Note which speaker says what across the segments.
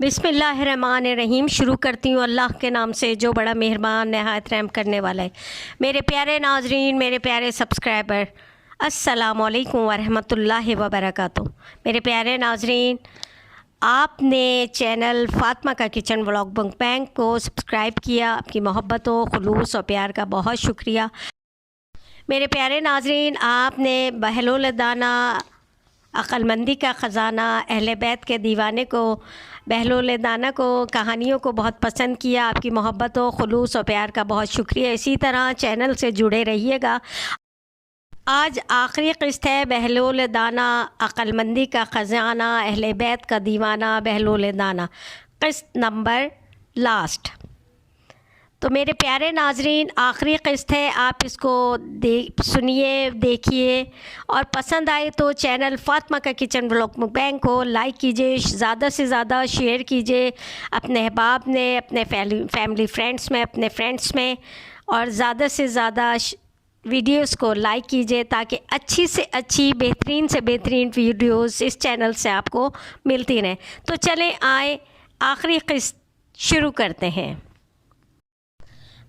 Speaker 1: बिस्मिल्लाहिर्रहमानिर्रहीम। शुरू करती हूँ अल्लाह के नाम से जो बड़ा मेहरबान नहायत रहम करने वाला है। मेरे प्यारे नाजरीन, मेरे प्यारे सब्सक्राइबर, अस्सलामु अलैकुम वरहमतुल्लाहि वबरकातुहू। मेरे प्यारे नाजरीन, आपने चैनल फ़ातिमा का किचन व्लॉग बैंक को सब्सक्राइब किया। आपकी मोहब्बतों, खुलूस और प्यार का बहुत शुक्रिया। मेरे प्यारे नाजरीन, आपने बहलोल दाना, अक्लमंदी का ख़ज़ाना, अहले बैत के दीवाने को, बहलोल दाना को, कहानियों को बहुत पसंद किया। आपकी मोहब्बतों, खुलूस और प्यार का बहुत शुक्रिया। इसी तरह चैनल से जुड़े रहिएगा। आज आखिरी क़िस्त है बहलोल दाना, अक्लमंदी का ख़ज़ाना, अहले बैत का दीवाना, बहलोल दाना, क़िस्त नंबर लास्ट। तो मेरे प्यारे नाजरीन, आखिरी क़िस्त है, आप इसको सुनिए, देखिए और पसंद आए तो चैनल फ़ातिमा का किचन व्लॉग बैंक को लाइक कीजिए, ज़्यादा से ज़्यादा शेयर कीजिए अपने अहबाब में, अपने फैमिली फ्रेंड्स में, अपने फ्रेंड्स में, और ज़्यादा से ज़्यादा वीडियोस को लाइक कीजिए ताकि अच्छी से अच्छी, बेहतरीन से बेहतरीन वीडियोस इस चैनल से आपको मिलती रहें। तो चलें आए आखिरी क़िस्त शुरू करते हैं।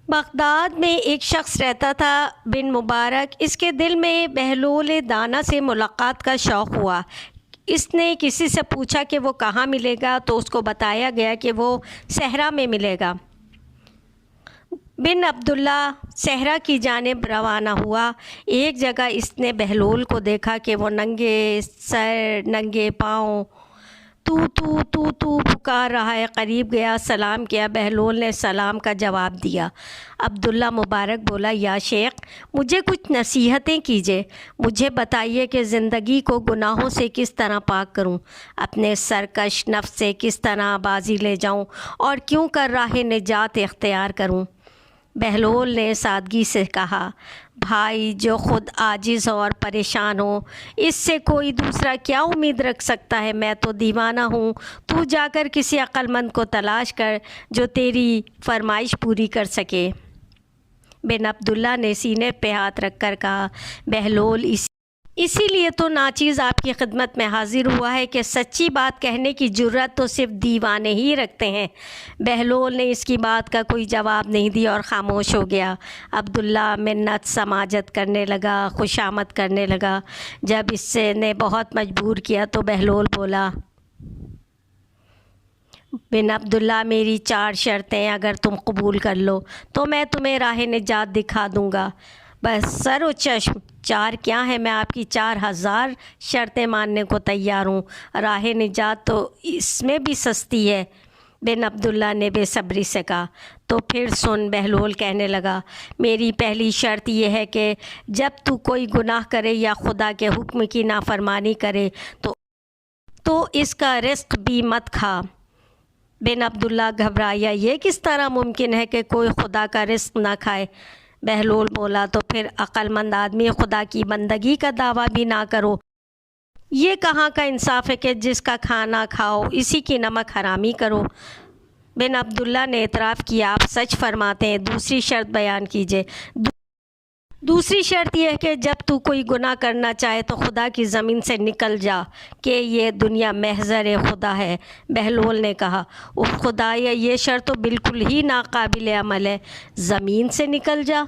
Speaker 1: बगदाद में एक शख्स रहता था, बिन मुबारक। इसके दिल में बहलोल दाना से मुलाकात का शौक़ हुआ। इसने किसी से पूछा कि वो कहाँ मिलेगा, तो उसको बताया गया कि वो सहरा में मिलेगा। बिन अब्दुल्ला सहरा की जानिब रवाना हुआ। एक जगह इसने बहलोल को देखा कि वो नंगे सर, नंगे पाँव तू तू तू तू पुकार रहा है। करीब गया, सलाम किया। बहलोल ने सलाम का जवाब दिया। अब्दुल्ला मुबारक बोला, या शेख, मुझे कुछ नसीहतें कीजिए। मुझे बताइए कि ज़िंदगी को गुनाहों से किस तरह पाक करूं, अपने सरकश नफ्स से किस तरह बाजी ले जाऊं और क्यों कर राह निजात इख्तियार करूं। बहलोल ने सादगी से कहा, भाई, जो ख़ुद आजिज़ हो और परेशान हो, इससे कोई दूसरा क्या उम्मीद रख सकता है। मैं तो दीवाना हूँ। तू जाकर किसी अक्लमंद को तलाश कर जो तेरी फरमाइश पूरी कर सके। बिन अब्दुल्ला ने सीने पे हाथ रख कर कहा, बहलोल, इसीलिए तो नाचीज़ आपकी खिदमत में हाजिर हुआ है कि सच्ची बात कहने की जुर्रत तो सिर्फ दीवाने ही रखते हैं। बहलोल ने इसकी बात का कोई जवाब नहीं दिया और ख़ामोश हो गया। अब्दुल्ला मिन्नत समाजत करने लगा, खुशामद करने लगा। जब इससे ने बहुत मजबूर किया तो बहलोल बोला, बिन अब्दुल्ला, मेरी 4 शर्तें अगर तुम कबूल कर लो तो मैं तुम्हें राह निजात दिखा दूँगा। बस सर व चश्म। 4 क्या है, मैं आपकी 4000 शर्तें मानने को तैयार हूँ। राह निजात तो इसमें भी सस्ती है। बिन अब्दुल्ला ने बेसब्री से कहा, तो फिर सुन। बहलोल कहने लगा, मेरी पहली शर्त यह है कि जब तू कोई गुनाह करे या खुदा के हुक्म की नाफरमानी करे तो इसका रिस्क भी मत खा। बिन अब्दुल्ला घबराया, ये किस तरह मुमकिन है कि कोई खुदा का रिस्क ना खाए। बहलोल बोला, तो फिर अक्लमंद आदमी खुदा की बंदगी का दावा भी ना करो। ये कहाँ का इंसाफ है कि जिसका खाना खाओ इसी की नमक हरामी करो। बिन अब्दुल्ला ने इतराफ़ किया, आप सच फरमाते हैं। दूसरी शर्त बयान कीजिए। दूसरी शर्त यह है कि जब तू कोई गुनाह करना चाहे तो खुदा की ज़मीन से निकल जा कि ये दुनिया महज़र खुदा है। बहलोल ने कहा, उफ़ खुदाया, ये शर्त तो बिल्कुल ही नाकाबिल अमल है। ज़मीन से निकल जा,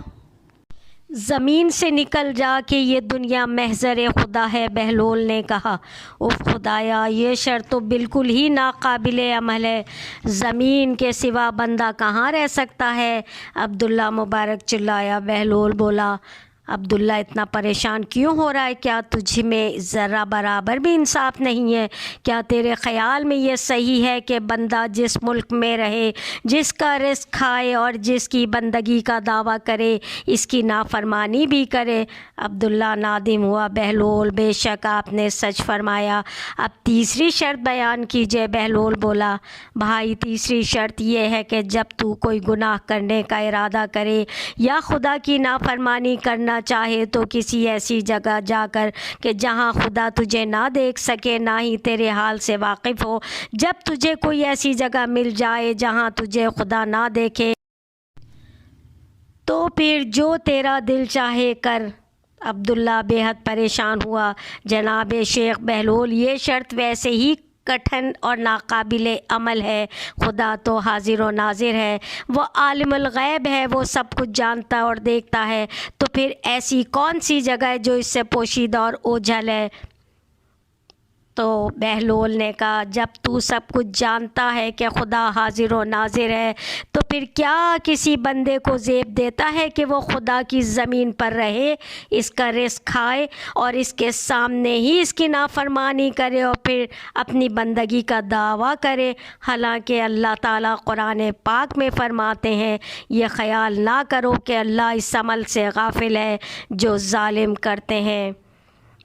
Speaker 1: ज़मीन से निकल जा कि ये दुनिया महज़र खुदा है। बहलोल ने कहा, उफ़ खुदाया, ये शर्त तो बिल्कुल ही नाकाबिल अमल है। ज़मीन के सिवा बंदा कहाँ रह सकता है। अब्दुल्ला मुबारक चिल्लाया। बहलोल बोला, अब्दुल्ला, इतना परेशान क्यों हो रहा है? क्या तुझ में ज़रा बराबर भी इंसाफ नहीं है? क्या तेरे ख़याल में ये सही है कि बंदा जिस मुल्क में रहे, जिसका रिस्क खाए और जिसकी बंदगी का दावा करे, इसकी नाफरमानी भी करे? अब्दुल्ला नादिम हुआ। बहलोल, बेशक आपने सच फरमाया। अब तीसरी शर्त बयान कीजिए। बहलोल बोला, भाई, तीसरी शर्त यह है कि जब तू कोई गुनाह करने का इरादा करे या खुदा की नाफरमानी करना चाहे तो किसी ऐसी जगह जाकर कि जहां खुदा तुझे ना देख सके, ना ही तेरे हाल से वाकिफ़ हो। जब तुझे कोई ऐसी जगह मिल जाए जहां तुझे खुदा ना देखे तो फिर जो तेरा दिल चाहे कर। अब्दुल्ला बेहद परेशान हुआ। जनाब शेख बहलोल, ये शर्त वैसे ही कठिन और नाकाबिल अमल है। खुदा तो हाजिर व नाजिर है, वो आलिमुल गैब है, वो सब कुछ जानता और देखता है। तो फिर ऐसी कौन सी जगह है जो इससे पोशीदा और ओझल है? तो बहलोल ने कहा, जब तू सब कुछ जानता है कि खुदा हाजिर व नाजिर है, तो फिर क्या किसी बंदे को ज़ेब देता है कि वो खुदा की ज़मीन पर रहे, इसका रिस्क खाए और इसके सामने ही इसकी नाफरमानी करे और फिर अपनी बंदगी का दावा करे? हालांकि अल्लाह ताला कुरान पाक में फ़रमाते हैं, ये ख़याल ना करो कि अल्लाह इस अमल से गाफिल है जो ज़ालिम करते हैं।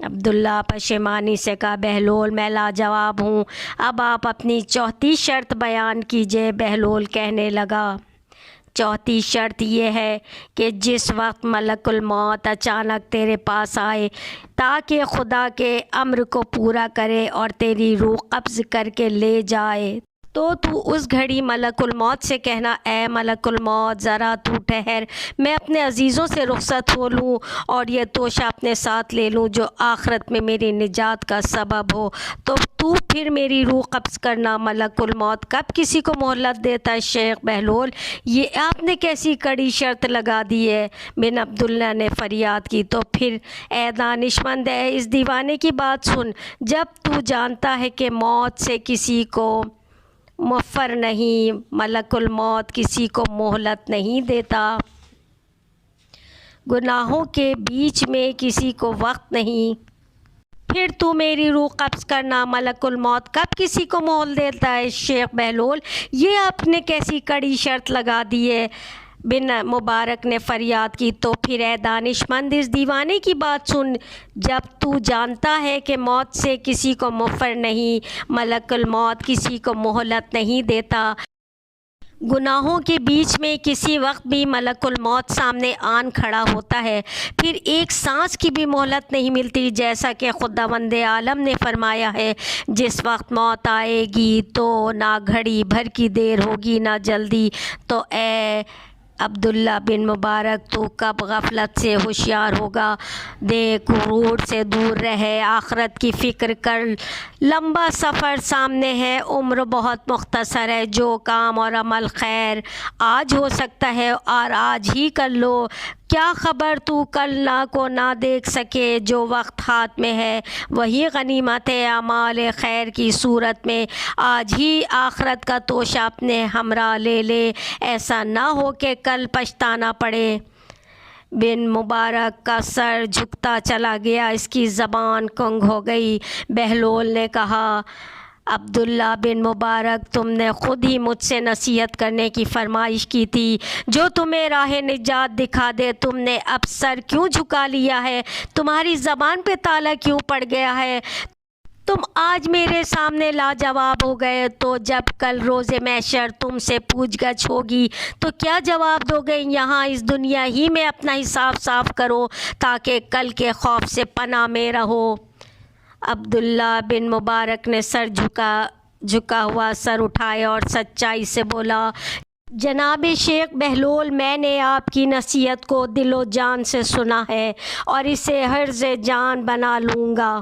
Speaker 1: अब्दुल्ला पशेमानी से कहा, बहलोल मैं लाजवाब हूँ, अब आप अपनी चौथी शर्त बयान कीजिए। बहलोल कहने लगा, चौथी शर्त ये है कि जिस वक्त मलकुल मौत अचानक तेरे पास आए ताकि खुदा के अम्र को पूरा करे और तेरी रूह कब्ज़ करके ले जाए, तो तू उस घड़ी मलकुल मौत से कहना, ए मलकुल मौत ज़रा तू ठहर, मैं अपने अज़ीज़ों से रुख़सत हो लूँ और ये तोशा अपने साथ ले लूँ जो आखिरत में मेरी निजात का सबब हो। तो तू फिर मेरी रूह कब्ज़ करना। मलकुल मौत कब किसी को मोहलत देता है? शेख बहलोल, ये आपने कैसी कड़ी शर्त लगा दी है? बिन अब्दुल्ला ने फरियाद की, तो फिर ए दानिशमंद है, इस दीवाने की बात सुन। जब तू जानता है कि मौत से किसी को मुफ़र नहीं, मलकुल मौत किसी को मोहलत नहीं देता, गुनाहों के बीच में किसी को वक्त नहीं, फिर तू मेरी रूह कब्ज़ करना। मलकुल मौत कब किसी को मोहल देता है? शेख बहलोल, ये आपने कैसी कड़ी शर्त लगा दी है? बिन मुबारक ने फरियाद की, तो फिर ए दानिशमंद इस दीवाने की बात सुन। जब तू जानता है कि मौत से किसी को मुफ़र नहीं, मलकुल मौत किसी को मोहलत नहीं देता, गुनाहों के बीच में किसी वक्त भी मलकुल मौत सामने आन खड़ा होता है, फिर एक सांस की भी मोहलत नहीं मिलती, जैसा कि खुदावंद आलम ने फरमाया है, जिस वक्त मौत आएगी तो ना घड़ी भर की देर होगी ना जल्दी। तो ए अब्दुल्ला बिन मुबारक, तो कब गफलत से होशियार होगा? देख, गुरूर से दूर रहे, आखरत की फ़िक्र कर, लंबा सफ़र सामने है, उम्र बहुत मुख्तसर है, जो काम और अमल खैर आज हो सकता है और आज ही कर लो। क्या ख़बर तू कल ना को ना देख सके? जो वक्त हाथ में है वही गनीमत है। अमाल खैर की सूरत में आज ही आखरत का तोशा अपने हमरा ले ले, ऐसा ना हो कि कल पछताना पड़े। बिन मुबारक का सर झुकता चला गया, इसकी ज़बान कुंग हो गई। बहलोल ने कहा, अब्दुल्ला बिन मुबारक, तुमने ख़ुद ही मुझसे नसीहत करने की फरमाइश की थी जो तुम्हें राह निजात दिखा दे, तुमने अब सर क्यों झुका लिया है? तुम्हारी ज़बान पे ताला क्यों पड़ गया है? तुम आज मेरे सामने लाजवाब हो गए, तो जब कल रोज़े महशर तुमसे पूछगछ होगी तो क्या जवाब दोगे? यहाँ इस दुनिया ही में अपना हिसाब साफ करो ताकि कल के खौफ से पनाह में रहो। अब्दुल्ला बिन मुबारक ने सर झुका हुआ सर उठाया और सच्चाई से बोला, जनाब शेख बहलोल, मैंने आपकी नसीहत को दिलो जान से सुना है और इसे हर्ज़ जान बना लूँगा,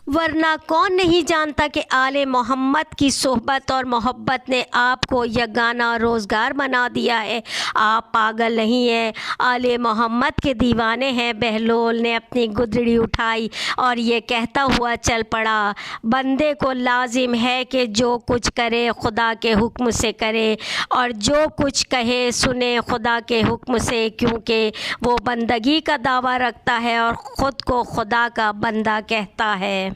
Speaker 1: वरना कौन नहीं जानता कि आले मोहम्मद की सोहबत और मोहब्बत ने आपको यगाना रोज़गार बना दिया है। आप पागल नहीं हैं, आले मोहम्मद के दीवाने हैं। बहलोल ने अपनी गुदड़ी उठाई और ये कहता हुआ चल पड़ा, बंदे को लाजिम है कि जो कुछ करे खुदा के हुक्म से करे और जो कुछ कहे सुने खुदा के हुक्म से, क्योंकि वो बंदगी का दावा रखता है और ख़ुद को खुदा का बंदा कहता है।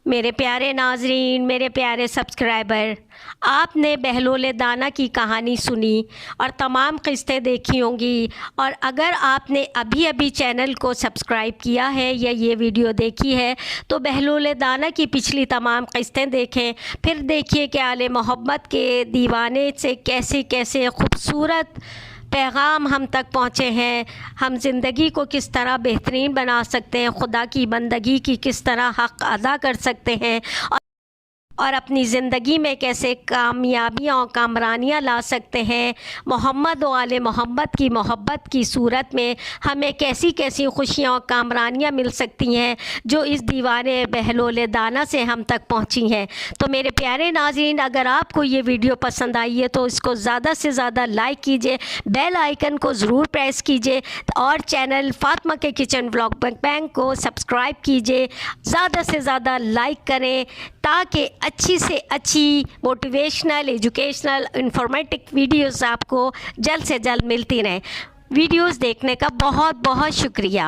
Speaker 1: मेरे प्यारे नाजरीन, मेरे प्यारे सब्सक्राइबर, आपने बहलोल दाना की कहानी सुनी और तमाम किस्तें देखी होंगी, और अगर आपने अभी अभी चैनल को सब्सक्राइब किया है या ये वीडियो देखी है तो बहलोल दाना की पिछली तमाम किस्तें देखें। फिर देखिए कि आले मोहब्बत के दीवाने से कैसे कैसे खूबसूरत पैगाम हम तक पहुँचे हैं, हम ज़िंदगी को किस तरह बेहतरीन बना सकते हैं, खुदा की बंदगी की किस तरह हक़ अदा कर सकते हैं اور اپنی زندگی میں کیسے کامیابیاں اور کامرانیاں لا سکتے ہیں، محمد و آل محمد کی محبت کی صورت میں ہمیں کیسی کیسی خوشیاں اور کامرانیاں مل سکتی ہیں جو اس دیوان بہلول دانا سے ہم تک پہنچی ہیں۔ تو میرے پیارے ناظرین، اگر آپ کو یہ ویڈیو پسند آئی ہے تو اس کو زیادہ سے زیادہ لائک کیجئے، بیل آئیکن کو ضرور پریس کیجئے اور چینل فاطمہ کے کچن ولاگ بینک کو سبسکرائب کیجئے، زیادہ سے زیادہ لائک کریں تاکہ اچھی سے اچھی موٹیویشنل، ایجوکیشنل، انفارمیٹک ویڈیوز آپ کو جلد سے جلد ملتی رہیں۔ ویڈیوز دیکھنے کا بہت بہت شکریہ۔